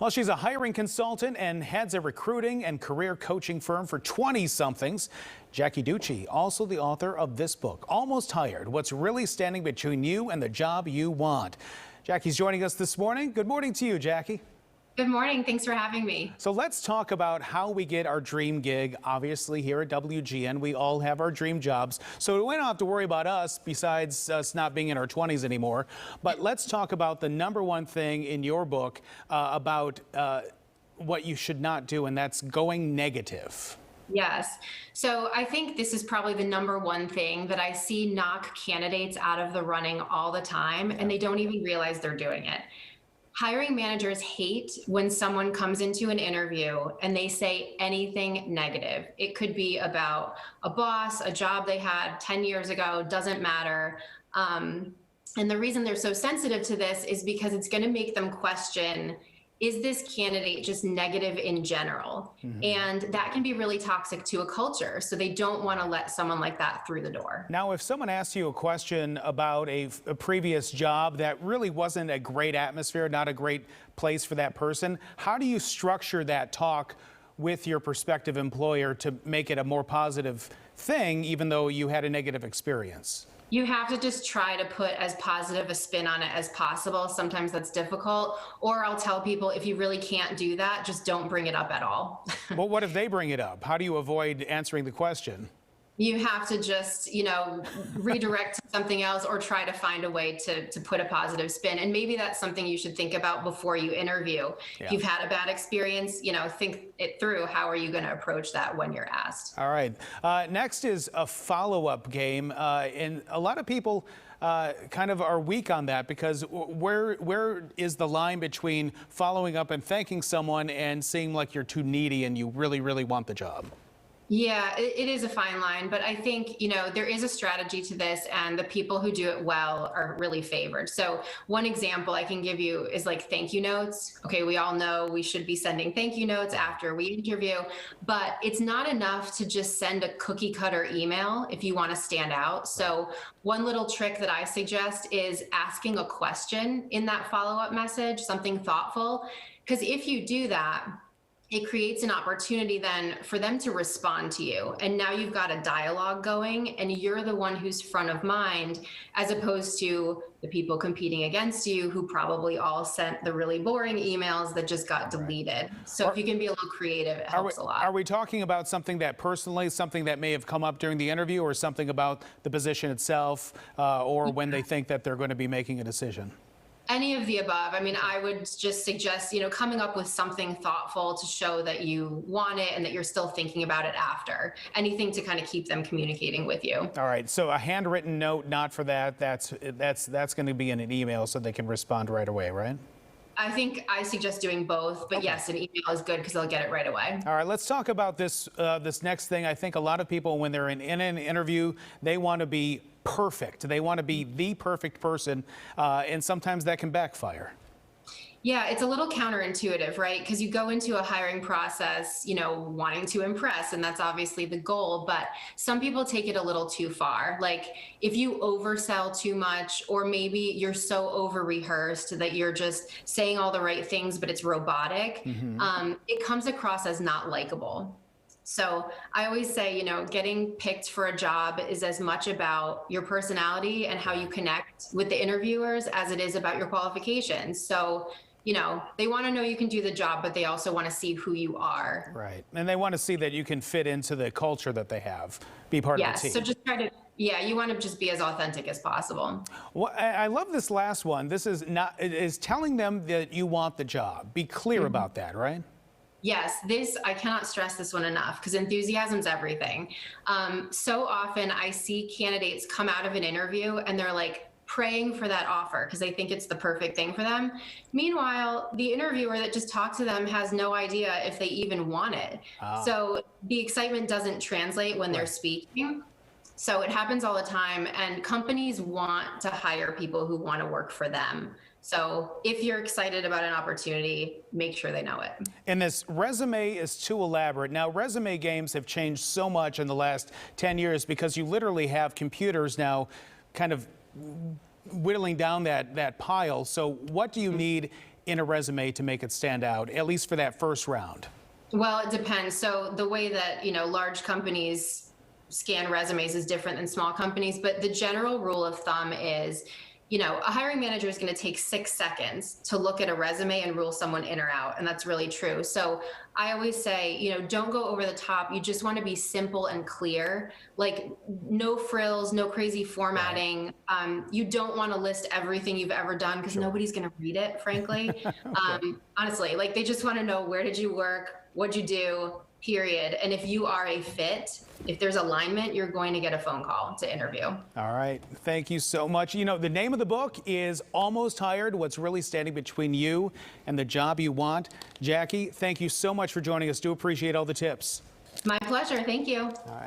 Well, she's a hiring consultant and heads a recruiting and career coaching firm for 20-somethings. Jackie Ducci, also the author of this book, Almost Hired: What's Really Standing Between You and the Job You Want. Jackie's joining us this morning. Good morning to you, Jackie. Good morning. Thanks for having me. So let's talk about how we get our dream gig. Obviously, here at WGN, we all have our dream jobs. So we don't have to worry about us, besides us not being in our 20s anymore. But let's talk about the number one thing in your book about what you should not do, and that's going negative. Yes. So I think this is probably the number one thing that I see knock candidates out of the running all the time, and they don't even realize they're doing it. Hiring managers hate when someone comes into an interview and they say anything negative. It could be about a boss, a job they had 10 years ago, doesn't matter. And the reason they're so sensitive to this is because it's going to make them question, is this candidate just negative in general? And that can be really toxic to a culture. So they don't want to let someone like that through the door. Now, if someone asks you a question about a previous job that really wasn't a great atmosphere, not a great place for that person, how do you structure that talk with your prospective employer to make it a more positive thing, even though you had a negative experience? You have to just try to put as positive a spin on it as possible. Sometimes that's difficult. Or I'll tell people, if you really can't do that, just don't bring it up at all. Well, what if they bring it up? How do you avoid answering the question? You have to just, redirect to something else or try to find a way to put a positive spin. And maybe that's something you should think about before you interview. Yeah. If you've had a bad experience, think it through. How are you going to approach that when you're asked? All right. Next is a follow-up game. And a lot of people kind of are weak on that, because where is the line between following up and thanking someone and seeming like you're too needy and you really, really want the job? Yeah, it is a fine line, but I think, there is a strategy to this, and the people who do it well are really favored. So one example I can give you is like thank you notes. Okay, we all know we should be sending thank you notes after we interview, but it's not enough to just send a cookie cutter email if you want to stand out. So one little trick that I suggest is asking a question in that follow-up message, something thoughtful, because if you do that, it creates an opportunity then for them to respond to you. And now you've got a dialogue going, and you're the one who's front of mind, as opposed to the people competing against you who probably all sent the really boring emails that just got deleted. So if you can be a little creative, it helps a lot. Are we talking about something that personally, something that may have come up during the interview, or something about the position itself, or when they think that they're going to be making a decision? Any of the above. I mean, I would just suggest, coming up with something thoughtful to show that you want it and that you're still thinking about it after. Anything to kind of keep them communicating with you. All right. So a handwritten note, not for that. That's going to be in an email so they can respond right away, right? I think I suggest doing both, but yes, an email is good because they'll get it right away. All right, let's talk about this this next thing. I think a lot of people, when they're in an interview, they want to be perfect. They want to be the perfect person, and sometimes that can backfire. Yeah, it's a little counterintuitive, right? Because you go into a hiring process, wanting to impress, and that's obviously the goal. But some people take it a little too far. Like if you oversell too much, or maybe you're so over-rehearsed that you're just saying all the right things, but it's robotic, it comes across as not likable. So I always say, getting picked for a job is as much about your personality and how you connect with the interviewers as it is about your qualifications. So they want to know you can do the job, but they also want to see who you are. Right. And they want to see that you can fit into the culture that they have, be part of the team. So just try to, you want to just be as authentic as possible. Well, I love this last one. This is telling them that you want the job. Be clear about that, right? Yes, I cannot stress this one enough, because enthusiasm's everything. So often I see candidates come out of an interview and they're like, praying for that offer because they think it's the perfect thing for them. Meanwhile, the interviewer that just talked to them has no idea if they even want it. So the excitement doesn't translate when they're speaking. So it happens all the time, and companies want to hire people who want to work for them. So if you're excited about an opportunity, make sure they know it. And this resume is too elaborate. Now, resume games have changed so much in the last 10 years because you literally have computers now kind of whittling down that pile. So what do you need in a resume to make it stand out, at least for that first round? Well, it depends. So the way that, large companies scan resumes is different than small companies, but the general rule of thumb is, a hiring manager is going to take 6 seconds to look at a resume and rule someone in or out. And that's really true. So I always say, don't go over the top. You just want to be simple and clear, like no frills, no crazy formatting. You don't want to list everything you've ever done because nobody's going to read it, frankly. Honestly, like they just want to know, where did you work? What'd you do? Period. And if you are a fit, if there's alignment, you're going to get a phone call to interview. All right. Thank you so much. The name of the book is Almost Hired: What's Really Standing Between You and the Job You Want. Jackie, thank you so much for joining us. Do appreciate all the tips. My pleasure. Thank you. All right.